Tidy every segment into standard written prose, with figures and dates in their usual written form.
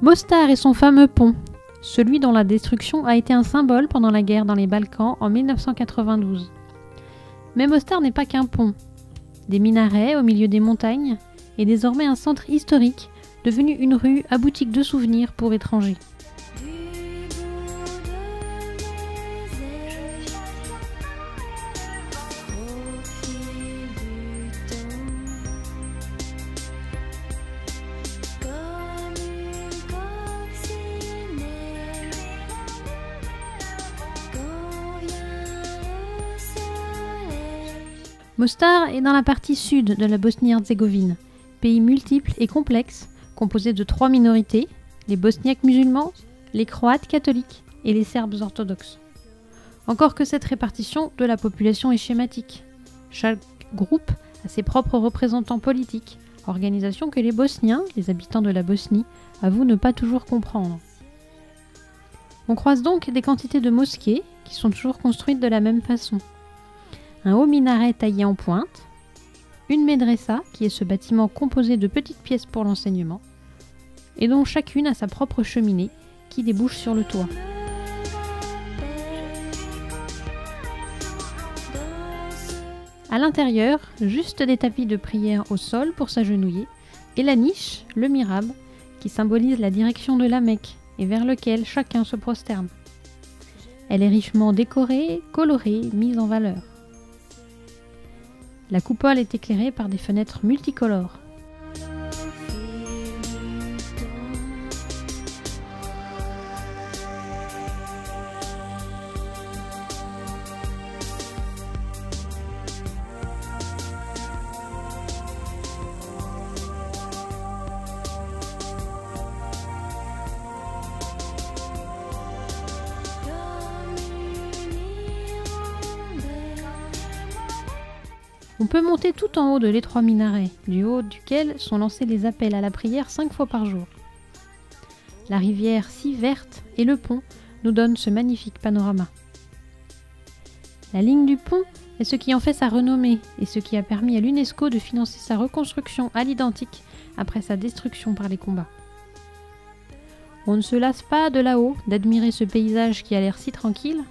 Mostar et son fameux pont, celui dont la destruction a été un symbole pendant la guerre dans les Balkans en 1992. Mais Mostar n'est pas qu'un pont. Des minarets au milieu des montagnes et désormais un centre historique devenu une rue à boutique de souvenirs pour étrangers. Mostar est dans la partie sud de la Bosnie-Herzégovine, pays multiple et complexe, composé de 3 minorités, les bosniaques musulmans, les croates catholiques et les serbes orthodoxes. Encore que cette répartition de la population est schématique. Chaque groupe a ses propres représentants politiques, organisation que les Bosniens, les habitants de la Bosnie, avouent ne pas toujours comprendre. On croise donc des quantités de mosquées qui sont toujours construites de la même façon. Un haut minaret taillé en pointe, une médressa qui est ce bâtiment composé de petites pièces pour l'enseignement, et dont chacune a sa propre cheminée qui débouche sur le toit. À l'intérieur, juste des tapis de prière au sol pour s'agenouiller, et la niche, le mihrab, qui symbolise la direction de la Mecque et vers lequel chacun se prosterne. Elle est richement décorée, colorée, mise en valeur. La coupole est éclairée par des fenêtres multicolores. On peut monter tout en haut de l'étroit minaret, du haut duquel sont lancés les appels à la prière 5 fois par jour. La rivière si verte et le pont nous donnent ce magnifique panorama. La ligne du pont est ce qui en fait sa renommée et ce qui a permis à l'UNESCO de financer sa reconstruction à l'identique après sa destruction par les combats. On ne se lasse pas de là-haut d'admirer ce paysage qui a l'air si tranquille.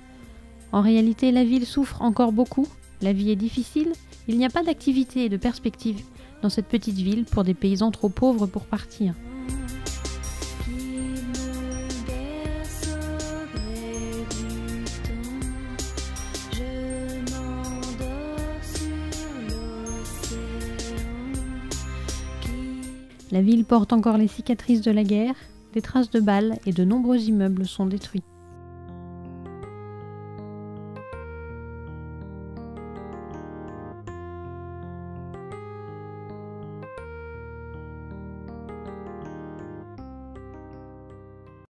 En réalité, la ville souffre encore beaucoup, la vie est difficile. Il n'y a pas d'activité et de perspective dans cette petite ville pour des paysans trop pauvres pour partir. La ville porte encore les cicatrices de la guerre, des traces de balles et de nombreux immeubles sont détruits.